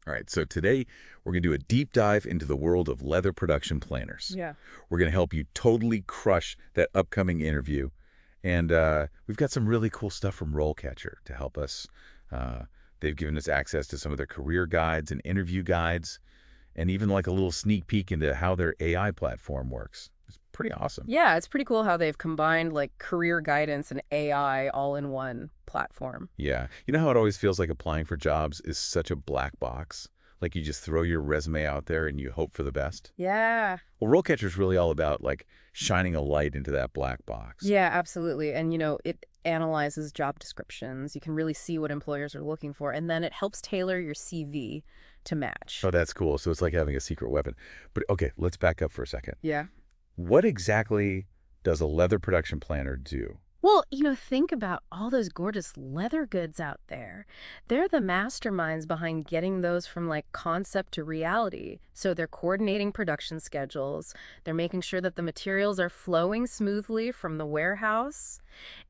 All right, so today we're going to do a deep dive into the world of leather production planners. Yeah. We're going to help you totally crush that upcoming interview. And we've got some really cool stuff from RoleCatcher to help us. They've given us access to some of their career guides and interview guides, and even like a little sneak peek into how their AI platform works. It's pretty awesome. Yeah, it's pretty cool how they've combined like career guidance and AI all in one platform. Yeah. You know how it always feels like applying for jobs is such a black box? Like you just throw your resume out there and you hope for the best? Yeah. Well, RoleCatcher is really all about like shining a light into that black box. Yeah, absolutely. And it analyzes job descriptions. You can really see what employers are looking for, and then it helps tailor your CV to match. Oh, that's cool. So it's like having a secret weapon. But okay, let's back up for a second. Yeah. What exactly does a leather production planner do? Well, think about all those gorgeous leather goods out there. They're the masterminds behind getting those from like concept to reality. So they're coordinating production schedules. They're making sure that the materials are flowing smoothly from the warehouse.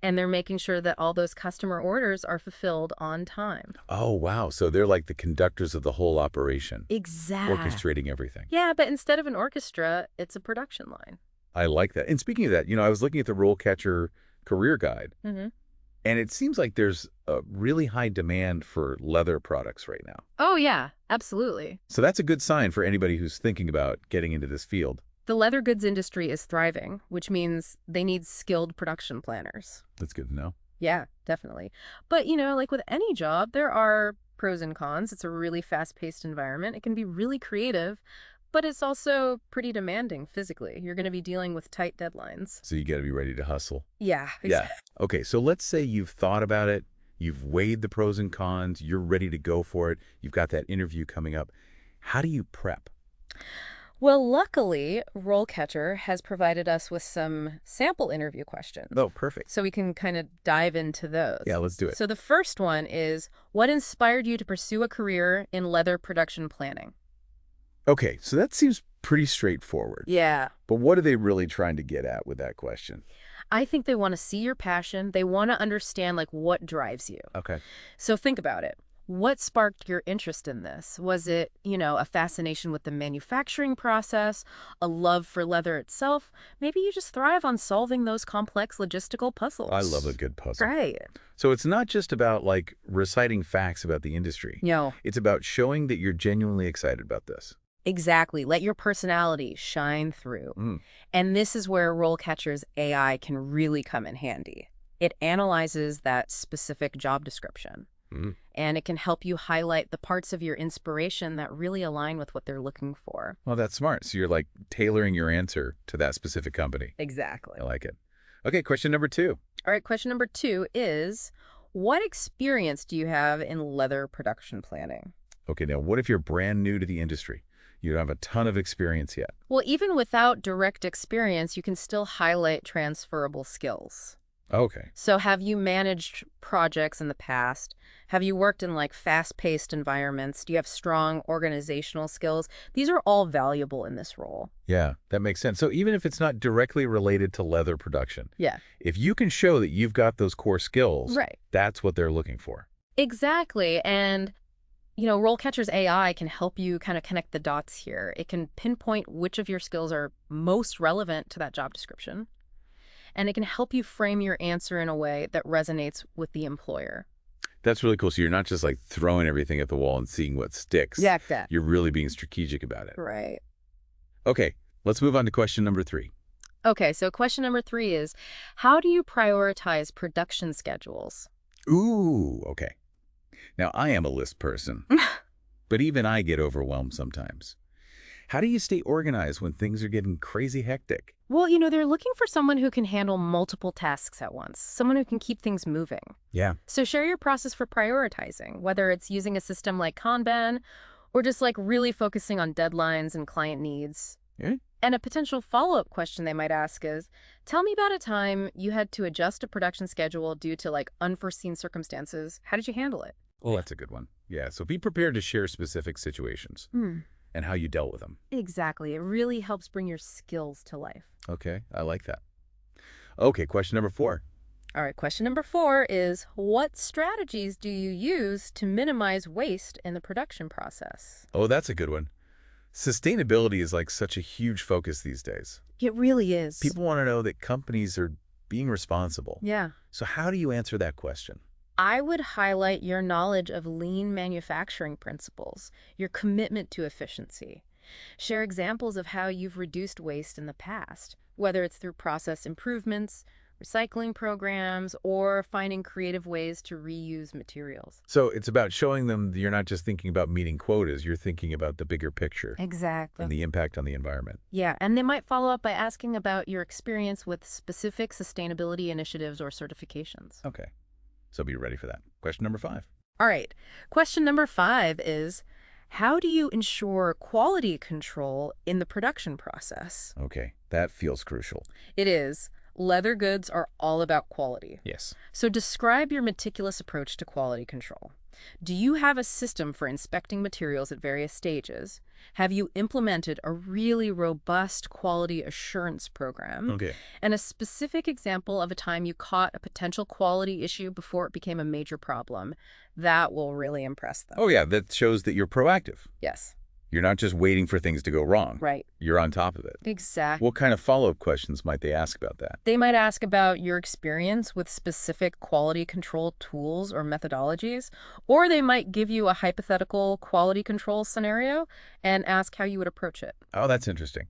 And they're making sure that all those customer orders are fulfilled on time. Oh, wow. So they're like the conductors of the whole operation, Exactly. orchestrating everything. Yeah, but instead of an orchestra, it's a production line. I like that. And speaking of that, I was looking at the RoleCatcher Career Guide, Mm-hmm. and it seems like there's a really high demand for leather products right now. Oh, yeah, absolutely. So that's a good sign for anybody who's thinking about getting into this field. The leather goods industry is thriving, which means they need skilled production planners. That's good to know. Yeah, definitely. But, like with any job, there are pros and cons. It's a really fast-paced environment. It can be really creative, but it's also pretty demanding physically. You're going to be dealing with tight deadlines. So you got to be ready to hustle. Yeah, Yeah. exactly. Okay, so let's say you've thought about it, you've weighed the pros and cons, you're ready to go for it, you've got that interview coming up. How do you prep? Well, luckily, RoleCatcher has provided us with some sample interview questions. Oh, perfect. So we can kind of dive into those. Yeah, let's do it. So the first one is, what inspired you to pursue a career in leather production planning? Okay, so that seems pretty straightforward. Yeah. But what are they really trying to get at with that question? I think they want to see your passion. They want to understand like what drives you. Okay. So think about it. What sparked your interest in this? Was it, a fascination with the manufacturing process, a love for leather itself? Maybe you just thrive on solving those complex logistical puzzles. I love a good puzzle. Right. So it's not just about like reciting facts about the industry. No, It's about showing that you're genuinely excited about this. exactly. Let your personality shine through. Mm. And this is where RoleCatcher's AI can really come in handy. It analyzes that specific job description. Mm. And it can help you highlight the parts of your inspiration that really align with what they're looking for. Well, that's smart. So you're like tailoring your answer to that specific company. Exactly. I like it. Okay, question number 2. All right, question number 2 is, what experience do you have in leather production planning? Okay, now what if you're brand new to the industry? You don't have a ton of experience yet. Well, even without direct experience, you can still highlight transferable skills. Okay. So have you managed projects in the past? Have you worked in like fast-paced environments? Do you have strong organizational skills? These are all valuable in this role. Yeah, that makes sense. So even if it's not directly related to leather production, Yeah. if you can show that you've got those core skills, Right. that's what they're looking for. Exactly. And RoleCatcher's AI can help you kind of connect the dots here. It can pinpoint which of your skills are most relevant to that job description. And it can help you frame your answer in a way that resonates with the employer. That's really cool. So you're not just like throwing everything at the wall and seeing what sticks. Yeah, that. You're really being strategic about it. Right. Okay, let's move on to question number 3. Okay, so question number 3 is, how do you prioritize production schedules? Ooh, okay. Now, I am a list person, but even I get overwhelmed sometimes. How do you stay organized when things are getting crazy hectic? Well, they're looking for someone who can handle multiple tasks at once, someone who can keep things moving. Yeah. So share your process for prioritizing, whether it's using a system like Kanban or just like really focusing on deadlines and client needs. Yeah. And a potential follow-up question they might ask is, tell me about a time you had to adjust a production schedule due to like unforeseen circumstances. How did you handle it? Oh, that's a good one. Yeah, so be prepared to share specific situations and how you dealt with them. Exactly. It really helps bring your skills to life. Okay, I like that. Okay, question number 4. All right, question number 4 is, what strategies do you use to minimize waste in the production process? Oh, that's a good one. Sustainability is like such a huge focus these days. It really is. People want to know that companies are being responsible. Yeah. So how do you answer that question? I would highlight your knowledge of lean manufacturing principles, your commitment to efficiency. Share examples of how you've reduced waste in the past, whether it's through process improvements, recycling programs, or finding creative ways to reuse materials. So it's about showing them that you're not just thinking about meeting quotas, you're thinking about the bigger picture Exactly. and the impact on the environment. Yeah, and they might follow up by asking about your experience with specific sustainability initiatives or certifications. Okay. So be ready for that. Question number 5. All right. Question number 5 is, how do you ensure quality control in the production process? Okay. That feels crucial. It is. Leather goods are all about quality. Yes. So describe your meticulous approach to quality control. Do you have a system for inspecting materials at various stages? Have you implemented a really robust quality assurance program? Okay. And a specific example of a time you caught a potential quality issue before it became a major problem? That will really impress them. Oh, yeah. That shows that you're proactive. Yes. You're not just waiting for things to go wrong. Right. You're on top of it. Exactly. What kind of follow-up questions might they ask about that? They might ask about your experience with specific quality control tools or methodologies, or they might give you a hypothetical quality control scenario and ask how you would approach it. Oh, that's interesting.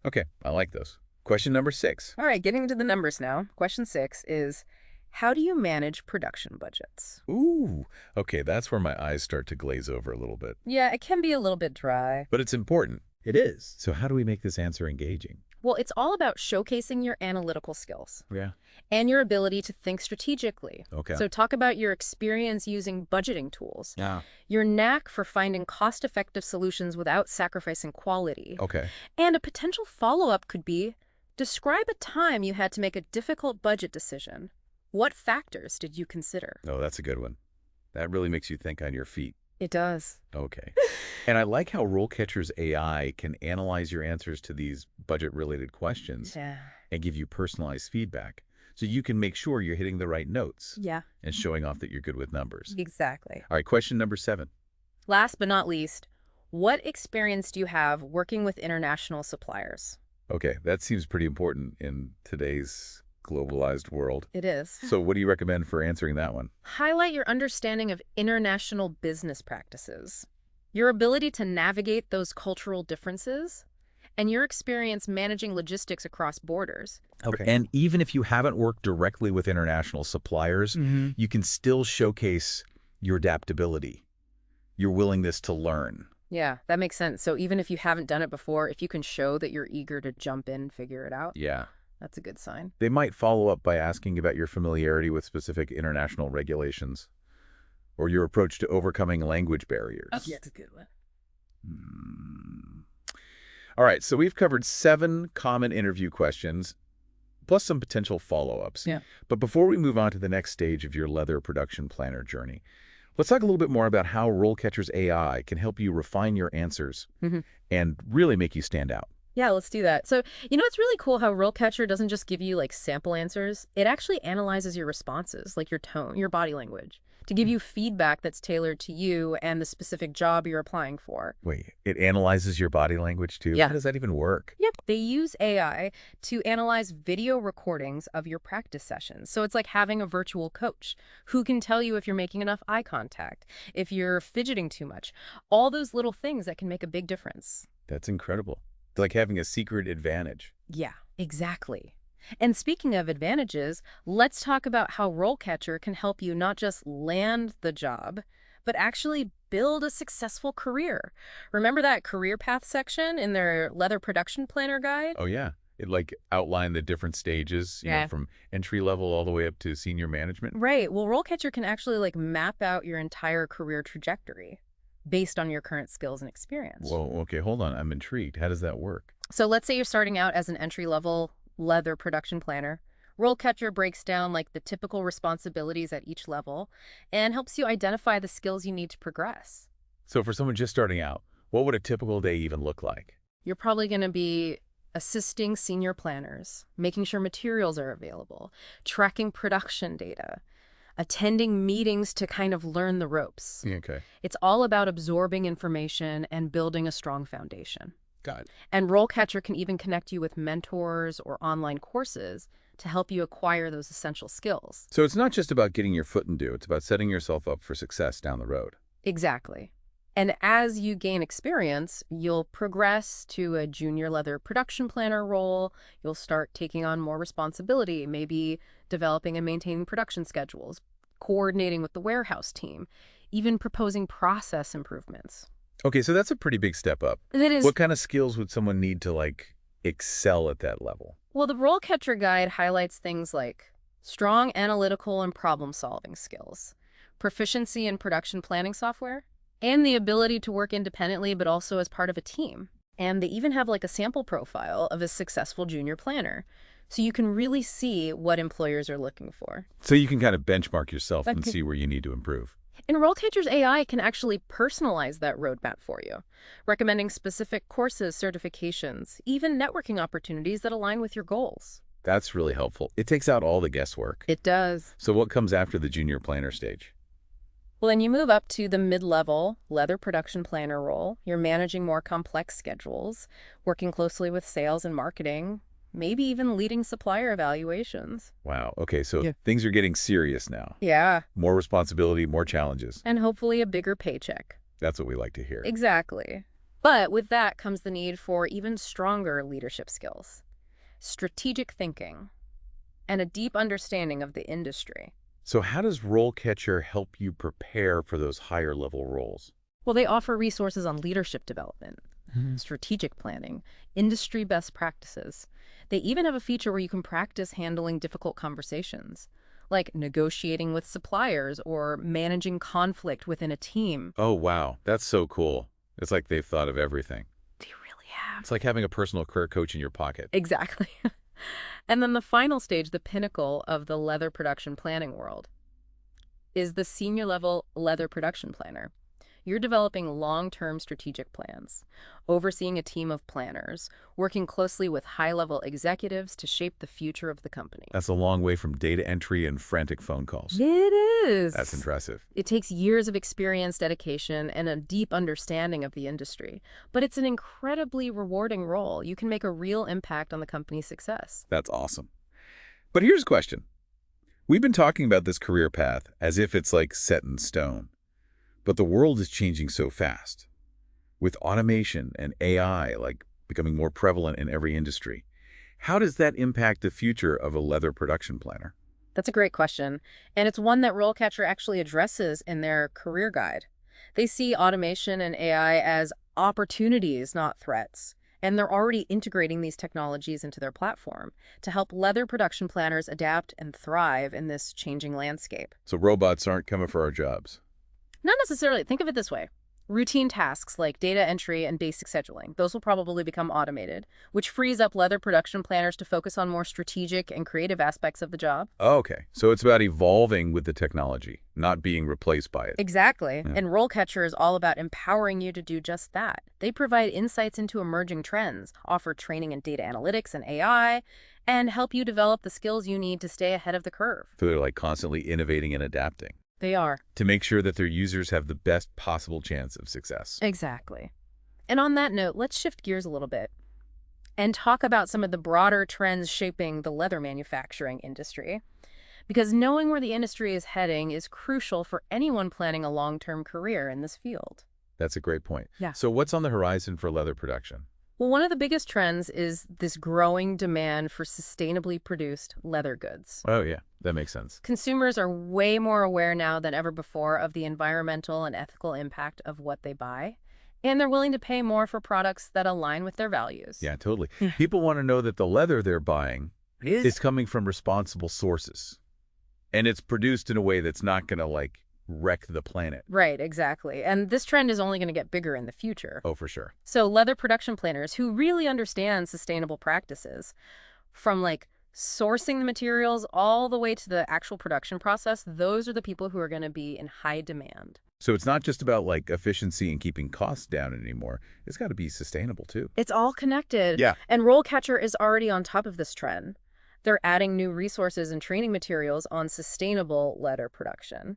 Okay. I like those. Question number 6. All right, getting into the numbers now. Question 6 is, how do you manage production budgets? Ooh. Okay. That's where my eyes start to glaze over a little bit. Yeah, it can be a little bit dry. But it's important. It is. So how do we make this answer engaging? Well, it's all about showcasing your analytical skills Yeah. and your ability to think strategically. Okay. So talk about your experience using budgeting tools, Yeah. your knack for finding cost-effective solutions without sacrificing quality. Okay. And a potential follow-up could be, describe a time you had to make a difficult budget decision. What factors did you consider? Oh, that's a good one. That really makes you think on your feet. It does. Okay. And I like how RoleCatcher's AI can analyze your answers to these budget-related questions Yeah. and give you personalized feedback. So you can make sure you're hitting the right notes Yeah, and showing off that you're good with numbers. exactly. All right, question number 7. Last but not least, what experience do you have working with international suppliers? Okay, that seems pretty important in today's globalized world. It is. So what do you recommend for answering that one? Highlight your understanding of international business practices, your ability to navigate those cultural differences, and your experience managing logistics across borders. Okay. And even if you haven't worked directly with international suppliers, you can still showcase your adaptability, your willingness to learn. Yeah, that makes sense. So even if you haven't done it before, if you can show that you're eager to jump in and figure it out, Yeah. that's a good sign. They might follow up by asking about your familiarity with specific international regulations or your approach to overcoming language barriers. That's a good one. All right, so we've covered 7 common interview questions, plus some potential follow-ups. Yeah. But before we move on to the next stage of your leather production planner journey, let's talk a little bit more about how RoleCatcher's AI can help you refine your answers and really make you stand out. Yeah, let's do that. So, it's really cool how RoleCatcher doesn't just give you like sample answers. It actually analyzes your responses, like your tone, your body language, to give you feedback that's tailored to you and the specific job you're applying for. Wait, it analyzes your body language too? Yeah. How does that even work? Yep. They use AI to analyze video recordings of your practice sessions. So it's like having a virtual coach who can tell you if you're making enough eye contact, if you're fidgeting too much, all those little things that can make a big difference. That's incredible. It's like having a secret advantage. Yeah, exactly. And speaking of advantages, let's talk about how RoleCatcher can help you not just land the job, but actually build a successful career. Remember that career path section in their leather production planner guide? Oh, yeah. It like outlined the different stages, you know, from entry level all the way up to senior management. Right. Well, RoleCatcher can actually like map out your entire career trajectory based on your current skills and experience. Whoa, okay, hold on. I'm intrigued. How does that work? So let's say you're starting out as an entry-level leather production planner. RoleCatcher breaks down like the typical responsibilities at each level and helps you identify the skills you need to progress. So for someone just starting out, what would a typical day even look like? You're probably going to be assisting senior planners, making sure materials are available, tracking production data, attending meetings to kind of learn the ropes. Yeah, okay. It's all about absorbing information and building a strong foundation. Got it. And RoleCatcher can even connect you with mentors or online courses to help you acquire those essential skills. So it's not just about getting your foot in the door, it's about setting yourself up for success down the road. Exactly. And as you gain experience, you'll progress to a junior leather production planner role. You'll start taking on more responsibility, maybe developing and maintaining production schedules, coordinating with the warehouse team, even proposing process improvements. Okay, so that's a pretty big step up. That is, What kind of skills would someone need to, like, excel at that level? well, the RoleCatcher guide highlights things like strong analytical and problem-solving skills, proficiency in production planning software, and the ability to work independently but also as part of a team. And they even have like a sample profile of a successful junior planner, so you can really see what employers are looking for. So you can kind of benchmark yourself and Okay. see where you need to improve. And RoleCatcher's AI can actually personalize that roadmap for you, recommending specific courses, certifications, even networking opportunities that align with your goals. That's really helpful. It takes out all the guesswork. It does. So what comes after the junior planner stage? Well, then you move up to the mid-level leather production planner role. You're managing more complex schedules, working closely with sales and marketing, maybe even leading supplier evaluations. Wow. Okay, so Yeah. things are getting serious now. Yeah. More responsibility, more challenges. And hopefully a bigger paycheck. That's what we like to hear. Exactly. But with that comes the need for even stronger leadership skills, strategic thinking, and a deep understanding of the industry. So how does RoleCatcher help you prepare for those higher level roles? Well, they offer resources on leadership development, strategic planning, industry best practices. They even have a feature where you can practice handling difficult conversations, like negotiating with suppliers or managing conflict within a team. Oh, wow. That's so cool. It's like they've thought of everything. They really have. It's like having a personal career coach in your pocket. Exactly. And then the final stage, the pinnacle of the leather production planning world, is the senior level leather production planner. You're developing long-term strategic plans, overseeing a team of planners, working closely with high-level executives to shape the future of the company. That's a long way from data entry and frantic phone calls. It is. That's impressive. It takes years of experience, dedication, and a deep understanding of the industry. But it's an incredibly rewarding role. You can make a real impact on the company's success. That's awesome. But here's a question. We've been talking about this career path as if it's like set in stone. But the world is changing so fast. With automation and AI like becoming more prevalent in every industry, how does that impact the future of a leather production planner? That's a great question, and it's one that RoleCatcher actually addresses in their career guide. They see automation and AI as opportunities, not threats, and they're already integrating these technologies into their platform to help leather production planners adapt and thrive in this changing landscape. So robots aren't coming for our jobs. Not necessarily. Think of it this way. Routine tasks like data entry and basic scheduling, those will probably become automated, which frees up leather production planners to focus on more strategic and creative aspects of the job. Okay, so it's about evolving with the technology, not being replaced by it. Exactly. Yeah. And RoleCatcher is all about empowering you to do just that. They provide insights into emerging trends, offer training in data analytics and AI, and help you develop the skills you need to stay ahead of the curve. So they're like constantly innovating and adapting They are. to make sure that their users have the best possible chance of success. Exactly. And on that note, let's shift gears a little bit and talk about some of the broader trends shaping the leather manufacturing industry. Because knowing where the industry is heading is crucial for anyone planning a long-term career in this field. That's a great point. Yeah. So what's on the horizon for leather production? Well, one of the biggest trends is this growing demand for sustainably produced leather goods. Oh, yeah, that makes sense. Consumers are way more aware now than ever before of the environmental and ethical impact of what they buy, and they're willing to pay more for products that align with their values. Yeah, totally. People want to know that the leather they're buying is coming from responsible sources, and it's produced in a way that's not going to, like, wreck the planet. Right, exactly. And this trend is only going to get bigger in the future. Oh, for sure. So leather production planners who really understand sustainable practices, from like sourcing the materials all the way to the actual production process, those are the people who are going to be in high demand. So it's not just about like efficiency and keeping costs down anymore. It's got to be sustainable too. It's all connected. Yeah. And RoleCatcher is already on top of this trend. They're adding new resources and training materials on sustainable letter production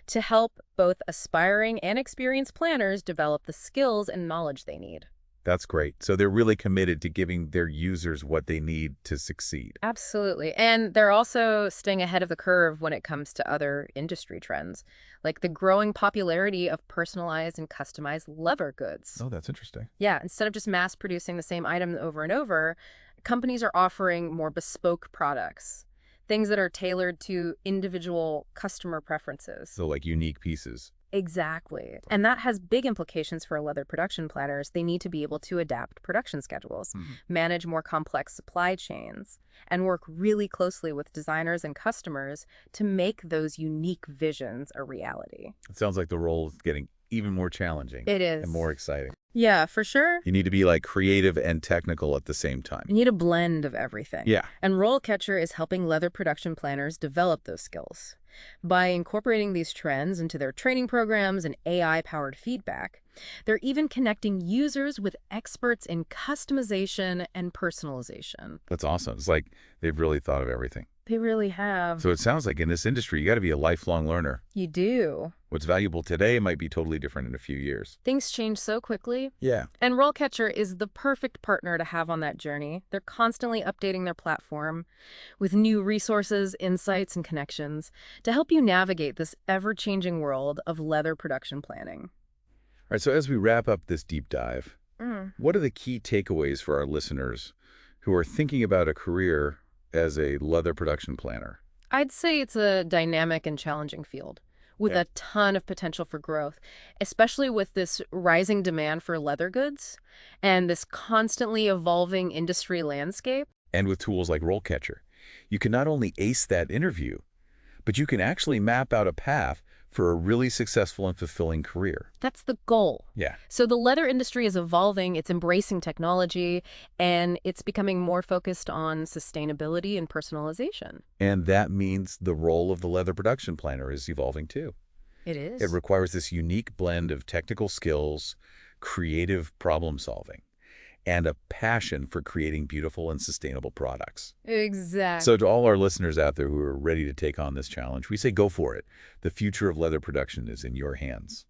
to help both aspiring and experienced planners develop the skills and knowledge they need. That's great. So they're really committed to giving their users what they need to succeed. Absolutely. And they're also staying ahead of the curve when it comes to other industry trends, like the growing popularity of personalized and customized leather goods. Oh, that's interesting. Yeah, instead of just mass producing the same item over and over, companies are offering more bespoke products, things that are tailored to individual customer preferences. So like unique pieces. Exactly. And that has big implications for leather production planners. They need to be able to adapt production schedules, manage more complex supply chains, and work really closely with designers and customers to make those unique visions a reality. It sounds like the role is getting even more challenging. It is. And more exciting. Yeah, for sure. You need to be like creative and technical at the same time. You need a blend of everything. Yeah. And RoleCatcher is helping leather production planners develop those skills. By incorporating these trends into their training programs and AI-powered feedback, they're even connecting users with experts in customization and personalization. That's awesome. It's like they've really thought of everything. They really have. So it sounds like in this industry, you got to be a lifelong learner. You do. What's valuable today might be totally different in a few years. Things change so quickly. Yeah. And RoleCatcher is the perfect partner to have on that journey. They're constantly updating their platform with new resources, insights, and connections to help you navigate this ever-changing world of leather production planning. All right, so as we wrap up this deep dive, what are the key takeaways for our listeners who are thinking about a career as a leather production planner? I'd say it's a dynamic and challenging field with a ton of potential for growth, especially with this rising demand for leather goods and this constantly evolving industry landscape. And with tools like RoleCatcher, you can not only ace that interview, but you can actually map out a path for a really successful and fulfilling career. That's the goal. Yeah. So the leather industry is evolving, it's embracing technology, and it's becoming more focused on sustainability and personalization. And that means the role of the leather production planner is evolving too. It is. It requires this unique blend of technical skills, creative problem solving, and a passion for creating beautiful and sustainable products. Exactly. So to all our listeners out there who are ready to take on this challenge, we say go for it. The future of leather production is in your hands.